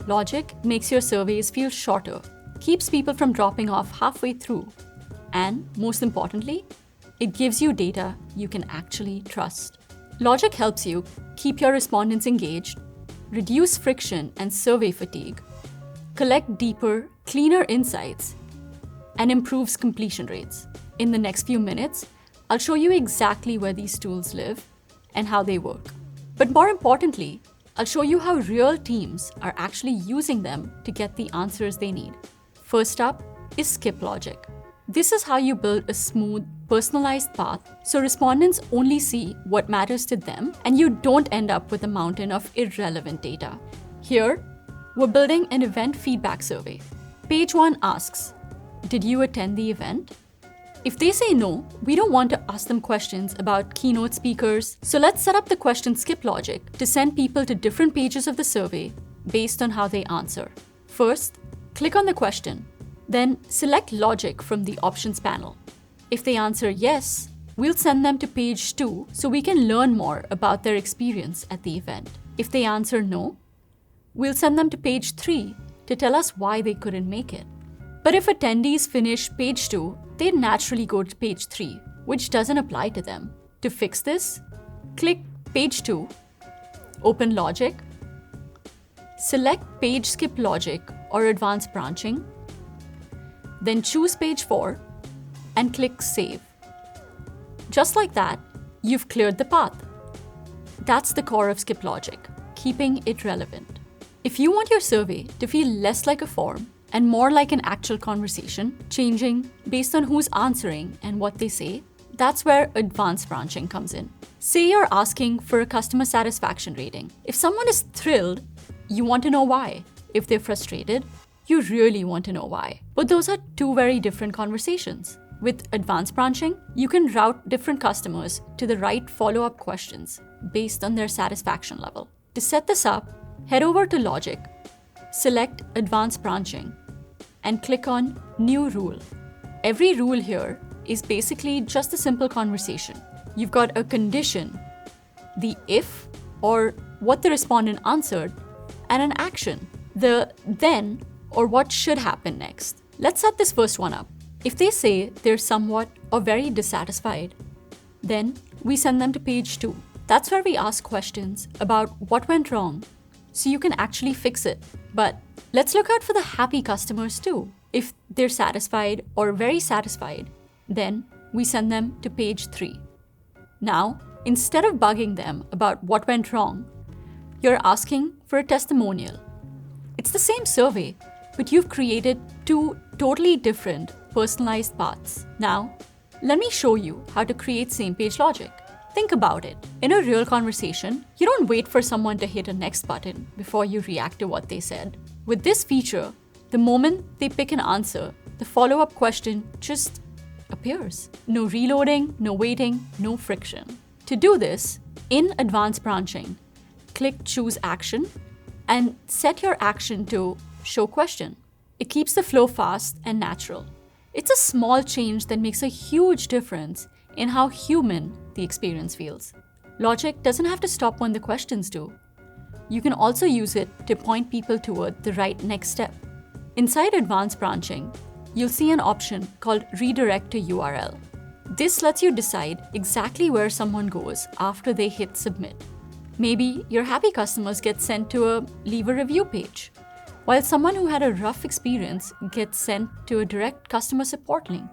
Logic makes your surveys feel shorter, keeps people from dropping off halfway through, and most importantly, it gives you data you can actually trust. Logic helps you keep your respondents engaged, reduce friction and survey fatigue, collect deeper, cleaner insights, and improves completion rates. In the next few minutes, I'll show you exactly where these tools live and how they work. But more importantly, I'll show you how real teams are actually using them to get the answers they need. First up is skip logic. This is how you build a smooth, personalized path so respondents only see what matters to them and you don't end up with a mountain of irrelevant data. Here, we're building an event feedback survey. Page 1 asks, "Did you attend the event?" If they say no, we don't want to ask them questions about keynote speakers, so let's set up the question skip logic to send people to different pages of the survey based on how they answer. First, click on the question, then select logic from the options panel. If they answer yes, we'll send them to page 2 so we can learn more about their experience at the event. If they answer no, we'll send them to page 3 to tell us why they couldn't make it. But if attendees finish page 2, they naturally go to page 3, which doesn't apply to them. To fix this, click page 2, open logic, select page skip logic or advanced branching, then choose page 4 and click save. Just like that, you've cleared the path. That's the core of skip logic, keeping it relevant. If you want your survey to feel less like a form and more like an actual conversation, changing based on who's answering and what they say, that's where advanced branching comes in. Say you're asking for a customer satisfaction rating. If someone is thrilled, you want to know why. If they're frustrated, you really want to know why. But those are two very different conversations. With advanced branching, you can route different customers to the right follow-up questions based on their satisfaction level. To set this up, head over to Logic, select Advanced Branching, and click on New Rule. Every rule here is basically just a simple conversation. You've got a condition, the if or what the respondent answered, and an action, the then or what should happen next. Let's set this first one up. If they say they're somewhat or very dissatisfied, then we send them to page 2. That's where we ask questions about what went wrong so you can actually fix it. But let's look out for the happy customers too. If they're satisfied or very satisfied, then we send them to page 3. Now, instead of bugging them about what went wrong, you're asking for a testimonial. It's the same survey, but you've created 2 totally different personalized paths. Now, let me show you how to create same-page logic. Think about it. In a real conversation, you don't wait for someone to hit a next button before you react to what they said. With this feature, the moment they pick an answer, the follow-up question just appears. No reloading, no waiting, no friction. To do this, in Advanced Branching, click Choose Action and set your action to Show Question. It keeps the flow fast and natural. It's a small change that makes a huge difference in how human the experience feels. Logic doesn't have to stop when the questions do. You can also use it to point people toward the right next step. Inside Advanced Branching, you'll see an option called Redirect to URL. This lets you decide exactly where someone goes after they hit submit. Maybe your happy customers get sent to a leave a review page, while someone who had a rough experience gets sent to a direct customer support link.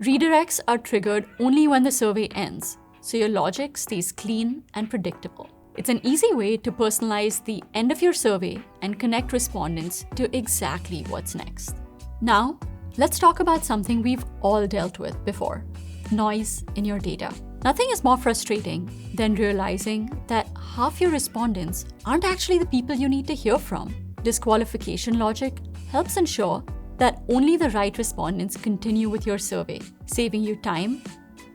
Redirects are triggered only when the survey ends, so your logic stays clean and predictable. It's an easy way to personalize the end of your survey and connect respondents to exactly what's next. Now, let's talk about something we've all dealt with before: noise in your data. Nothing is more frustrating than realizing that half your respondents aren't actually the people you need to hear from. Disqualification logic helps ensure that only the right respondents continue with your survey, saving you time,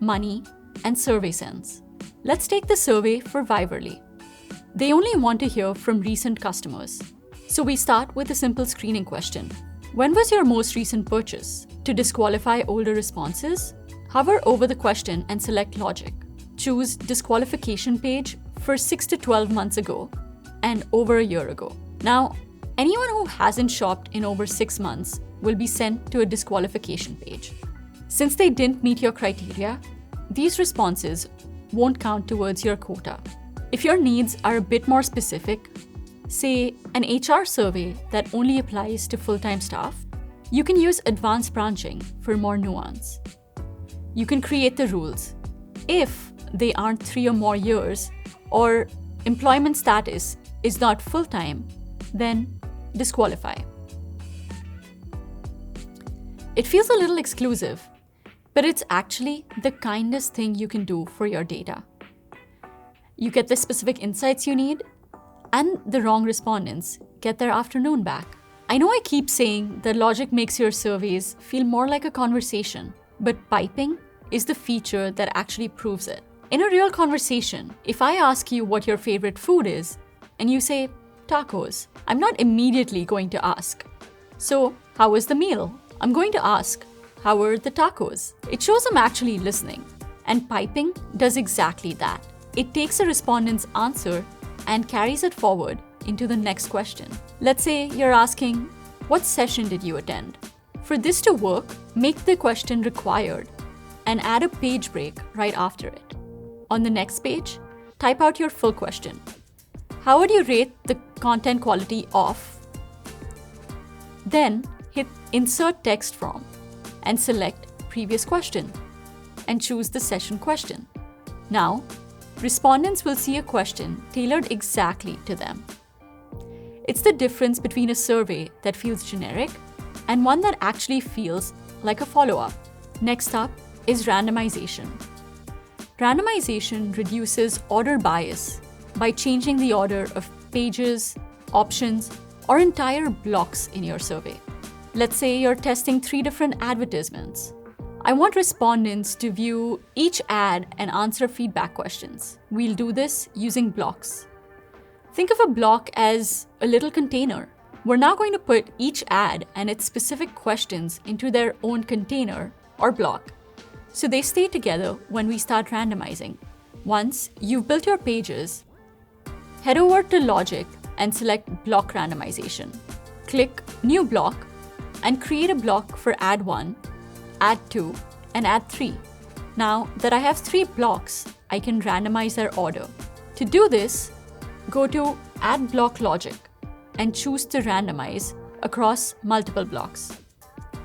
money, and survey cents. Let's take the survey for Viverly. They only want to hear from recent customers. So we start with a simple screening question. When was your most recent purchase? To disqualify older responses, hover over the question and select Logic. Choose Disqualification page for 6 to 12 months ago and over a year ago. Now, Anyone who hasn't shopped in over 6 months will be sent to a disqualification page. Since they didn't meet your criteria, these responses won't count towards your quota. If your needs are a bit more specific, say an HR survey that only applies to full-time staff, you can use advanced branching for more nuance. You can create the rules. If they aren't 3 or more years, or employment status is not full-time, then disqualify. It feels a little exclusive, but it's actually the kindest thing you can do for your data. You get the specific insights you need, and the wrong respondents get their afternoon back. I know I keep saying that logic makes your surveys feel more like a conversation, but piping is the feature that actually proves it. In a real conversation, if I ask you what your favorite food is, and you say tacos, I'm not immediately going to ask, so how was the meal? I'm going to ask, how were the tacos? It shows I'm actually listening. And piping does exactly that. It takes a respondent's answer and carries it forward into the next question. Let's say you're asking, what session did you attend? For this to work, make the question required and add a page break right after it. On the next page, type out your full question. How would you rate the content quality of? Then hit Insert Text From and select Previous Question and choose the session question. Now, respondents will see a question tailored exactly to them. It's the difference between a survey that feels generic and one that actually feels like a follow-up. Next up is randomization. Randomization reduces order bias by changing the order of pages, options, or entire blocks in your survey. Let's say you're testing 3 different advertisements. I want respondents to view each ad and answer feedback questions. We'll do this using blocks. Think of a block as a little container. We're now going to put each ad and its specific questions into their own container or block, so they stay together when we start randomizing. Once you've built your pages, head over to Logic and select Block Randomization. Click New Block and create a block for Ad 1, Ad 2, and Ad 3. Now that I have 3 blocks, I can randomize their order. To do this, go to Add Block Logic and choose to randomize across multiple blocks.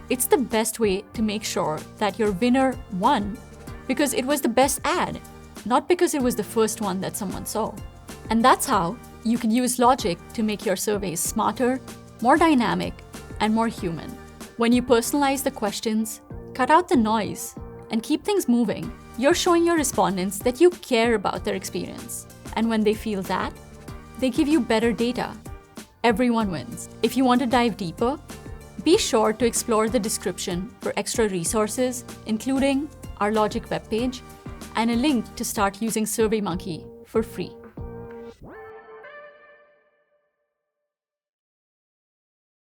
It's the best way to make sure that your winner won because it was the best ad, not because it was the first one that someone saw. And that's how you can use logic to make your surveys smarter, more dynamic, and more human. When you personalize the questions, cut out the noise, and keep things moving, you're showing your respondents that you care about their experience. And when they feel that, they give you better data. Everyone wins. If you want to dive deeper, be sure to explore the description for extra resources, including our Logic webpage and a link to start using SurveyMonkey for free.